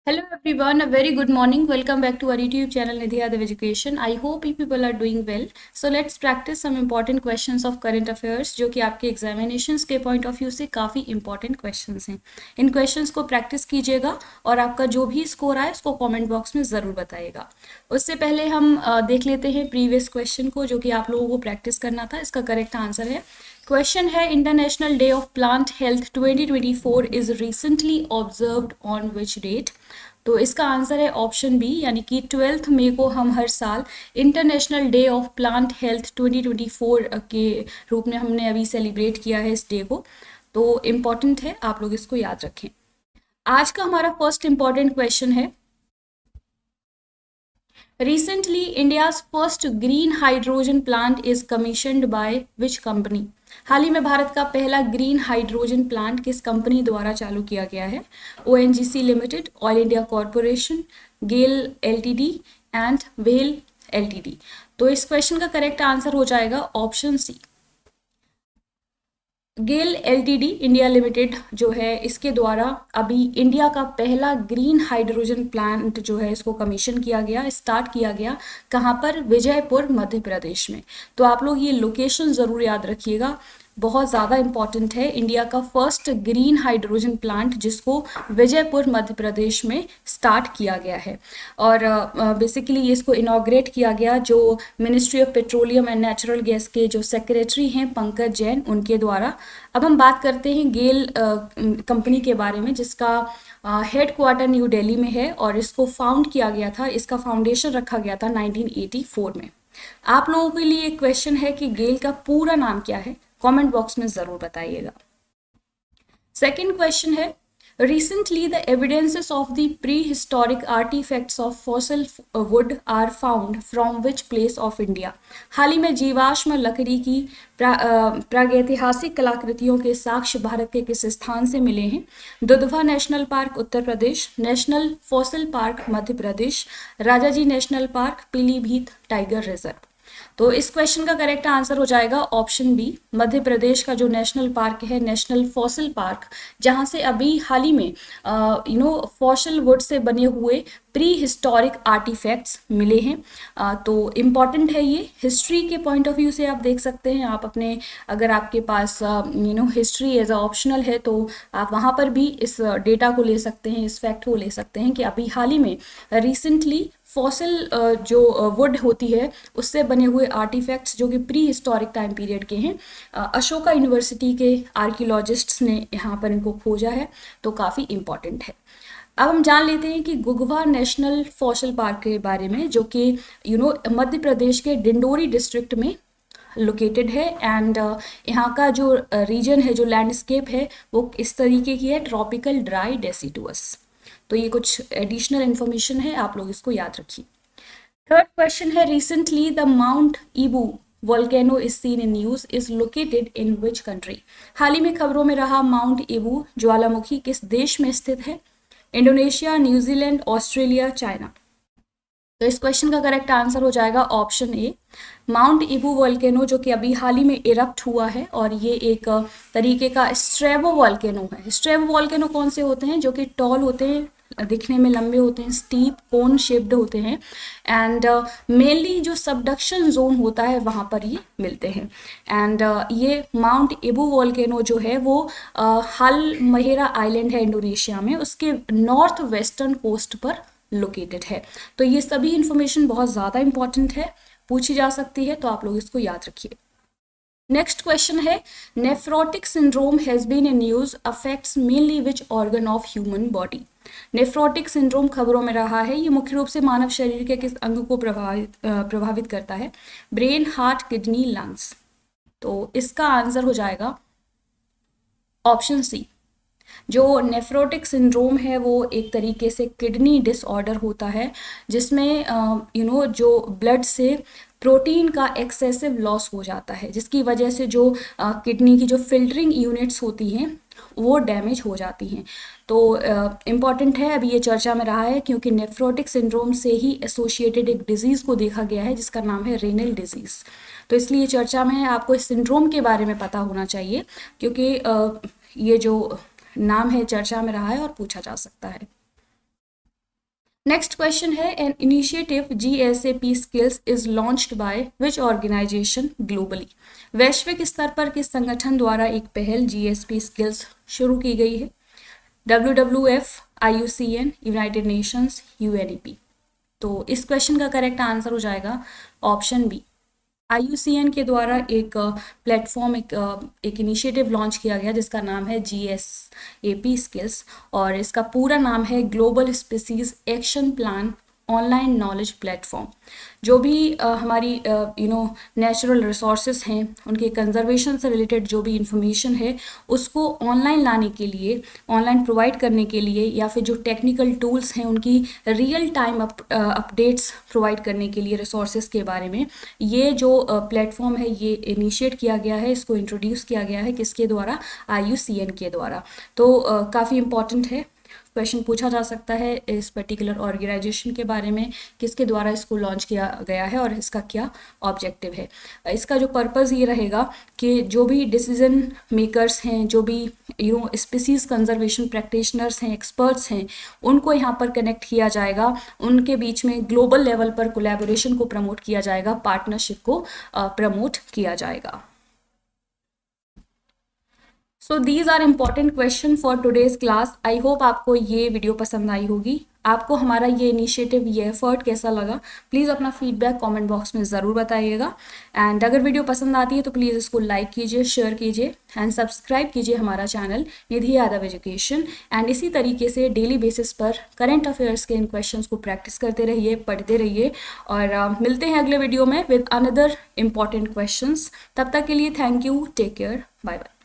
Hello everyone, a very good morning. Welcome back to our YouTube channel Nidhi Yadav Education. I hope you people are doing well. So let's practice some important questions of current affairs जो कि आपके examinations के point of view से काफ़ी important questions हैं. इन questions को practice कीजिएगा और आपका जो भी score आए उसको comment box में ज़रूर बताइएगा. उससे पहले हम देख लेते हैं previous question को जो कि आप लोगों को practice करना था. इसका correct answer है क्वेश्चन है international day of plant health 2024 is recently observed on which date. तो इसका आंसर है ऑप्शन बी, यानी कि 12 मई को हम हर साल international day of plant health 2024 के रूप में हमने अभी सेलिब्रेट किया है इस डे को। तो इम्पॉर्टेंट है, आप लोग इसको याद रखें। आज का हमारा फर्स्ट इम्पॉर्टेंट क्वेश्चन है Recently, India's first green hydrogen plant is commissioned by which company? हाल ही में भारत का पहला ग्रीन हाइड्रोजन प्लांट किस कंपनी द्वारा चालू किया गया है? ONGC limited, oil India corporation, GAIL LTD and well LTD. तो इस क्वेश्चन का करेक्ट आंसर हो जाएगा option C, GAIL LTD India limited जो है इसके द्वारा अभी इंडिया का पहला ग्रीन हाइड्रोजन प्लांट जो है इसको कमीशन किया गया, स्टार्ट किया गया। कहाँ पर? विजयपुर मध्य प्रदेश में। तो आप लोग ये लोकेशन ज़रूर याद रखिएगा, बहुत ज़्यादा इंपॉर्टेंट है। इंडिया का फर्स्ट ग्रीन हाइड्रोजन प्लांट जिसको विजयपुर मध्य प्रदेश में स्टार्ट किया गया है और बेसिकली इसको इनॉग्रेट किया गया जो ministry of petroleum and natural gas के जो सेक्रेटरी हैं पंकज जैन, उनके द्वारा। अब हम बात करते हैं गेल कंपनी के बारे में जिसका हेड क्वार्टर न्यू दिल्ली में है और इसको फाउंड किया गया था, इसका फाउंडेशन रखा गया था 1984 में। आप लोगों के लिए एक क्वेश्चन है कि गेल का पूरा नाम क्या है, कमेंट बॉक्स में ज़रूर बताइएगा। सेकेंड क्वेश्चन है Recently, the evidences of the prehistoric artifacts of fossil wood are found from which place of India? हाल ही में जीवाश्म लकड़ी की प्रागैतिहासिक कलाकृतियों के साक्ष्य भारत के किस स्थान से मिले हैं? Dudhwa national park Uttar Pradesh, national fossil park Madhya Pradesh, Rajaji national park, Pilibhit tiger reserve. तो इस क्वेश्चन का करेक्ट आंसर हो जाएगा ऑप्शन बी, मध्य प्रदेश का जो नेशनल पार्क है नेशनल फॉसिल पार्क, जहां से अभी हाल ही में फॉसिल वुड से बने हुए प्री हिस्टोरिक आर्टिफैक्ट्स मिले हैं। तो इम्पॉर्टेंट है ये, हिस्ट्री के पॉइंट ऑफ व्यू से आप देख सकते हैं। आप अपने अगर आपके पास हिस्ट्री एज अ ऑप्शनल है तो आप वहाँ पर भी इस डेटा को ले सकते हैं, इस फैक्ट को ले सकते हैं कि अभी हाल ही में रिसेंटली फॉसिल जो वुड होती है उससे बने हुए आर्टिफैक्ट्स जो कि प्री हिस्टोरिक टाइम पीरियड के हैं, अशोका यूनिवर्सिटी के आर्कियोलॉजिस्ट्स ने यहाँ पर इनको खोजा है, तो काफ़ी इम्पॉर्टेंट है। अब हम जान लेते हैं कि गुगवा नेशनल फॉसिल पार्क के बारे में जो कि मध्य प्रदेश के डिंडोरी डिस्ट्रिक्ट में लोकेटेड है एंड यहाँ का जो रीजन है, जो लैंडस्केप है वो इस तरीके की है, ट्रॉपिकल ड्राई डेसिडुअस। तो ये कुछ एडिशनल इन्फॉर्मेशन है, आप लोग इसको याद रखिए। थर्ड क्वेश्चन है recently the mount Ibu volcano is seen in news is located in which country? हाल ही में खबरों में रहा माउंट ईबू ज्वालामुखी किस देश में स्थित है? Indonesia, New Zealand, Australia, China. तो इस क्वेश्चन का करेक्ट आंसर हो जाएगा option A, mount Ibu volcano जो कि अभी हाल ही में इरप्ट हुआ है और ये एक तरीके का स्ट्रेबो वोल्केनो है। स्ट्रेबो वोल्केनो कौन से होते हैं? जो कि टॉल होते हैं, दिखने में लंबे होते हैं, स्टीप कोन शेप्ड होते हैं एंड मेनली जो सबडक्शन जोन होता है वहाँ पर ये मिलते हैं। एंड ये माउंट ईबू वोल्केनो जो है वो हालमहेरा आइलैंड है इंडोनेशिया में, उसके नॉर्थ वेस्टर्न कोस्ट पर लोकेटेड है। तो ये सभी इंफॉर्मेशन बहुत ज़्यादा इंपॉर्टेंट है, पूछी जा सकती है, तो आप लोग इसको याद रखिए। नेक्स्ट क्वेश्चन है nephrotic syndrome has been in news affects mainly which organ of human body? Nephrotic syndrome खबरों में रहा है, ये मुख्य रूप से मानव शरीर के किस अंग को प्रभावित करता है? Brain, heart, kidney, lungs. तो इसका आंसर हो जाएगा ऑप्शन सी। जो नेफ्रोटिक सिंड्रोम है वो एक तरीके से किडनी डिसऑर्डर होता है जिसमें जो ब्लड से प्रोटीन का एक्सेसिव लॉस हो जाता है, जिसकी वजह से जो किडनी की जो फिल्टरिंग यूनिट्स होती हैं वो डैमेज हो जाती हैं। तो इम्पॉर्टेंट है, अभी ये चर्चा में रहा है क्योंकि नेफ्रोटिक सिंड्रोम से ही एसोसिएटेड एक डिजीज़ को देखा गया है जिसका नाम है रेनल डिजीज़। तो इसलिए चर्चा में है, आपको इस सिंड्रोम के बारे में पता होना चाहिए क्योंकि ये जो नाम है चर्चा में रहा है और पूछा जा सकता है। नेक्स्ट क्वेश्चन है, an initiative GSAP skills is launched by which organization globally. वैश्विक स्तर पर किस संगठन द्वारा एक पहल GSP स्किल्स शुरू की गई है? WWF, IUCN, United Nations, UNEP। तो इस क्वेश्चन का करेक्ट आंसर हो जाएगा ऑप्शन बी। IUCN के द्वारा एक प्लेटफॉर्म, एक इनिशिएटिव लॉन्च किया गया जिसका नाम है GSAP स्किल्स, और इसका पूरा नाम है global species action plan online knowledge platform. जो भी हमारी नेचुरल रिसोर्सेज हैं, उनके कंजर्वेशन से रिलेटेड जो भी इंफॉर्मेशन है उसको ऑनलाइन लाने के लिए, ऑनलाइन प्रोवाइड करने के लिए, या फिर जो टेक्निकल टूल्स हैं उनकी रियल टाइम अपडेट्स प्रोवाइड करने के लिए रिसोर्सेज के बारे में, ये जो प्लेटफॉर्म है ये इनिशिएट किया गया है, इसको इंट्रोड्यूस किया गया है किसके द्वारा? IUCN के द्वारा। तो काफ़ी इम्पॉर्टेंट है, क्वेश्चन पूछा जा सकता है इस पर्टिकुलर ऑर्गेनाइजेशन के बारे में, किसके द्वारा इसको लॉन्च किया गया है और इसका क्या ऑब्जेक्टिव है। इसका जो पर्पज़ ये रहेगा कि जो भी डिसीजन मेकर्स हैं, जो भी स्पीसीज कंजर्वेशन प्रैक्टिशनर्स हैं, एक्सपर्ट्स हैं, उनको यहाँ पर कनेक्ट किया जाएगा, उनके बीच में ग्लोबल लेवल पर कोलैबोरेशन को प्रमोट किया जाएगा, पार्टनरशिप को प्रमोट किया जाएगा। So these are important question for today's class. I hope आपको ये वीडियो पसंद आई होगी। आपको हमारा ये इनिशिएटिव, ये एफर्ट कैसा लगा, प्लीज़ अपना फीडबैक कमेंट बॉक्स में ज़रूर बताइएगा। एंड अगर वीडियो पसंद आती है तो प्लीज़ इसको लाइक कीजिए, शेयर कीजिए एंड सब्सक्राइब कीजिए हमारा channel Nidhi Yadav education. And इसी तरीके से डेली बेसिस पर करंट अफेयर्स के इन क्वेश्चंस को प्रैक्टिस करते रहिए, पढ़ते रहिए, और मिलते हैं अगले वीडियो में विद अनदर इम्पॉर्टेंट क्वेश्चंस। तब तक के लिए thank you, take care, bye bye.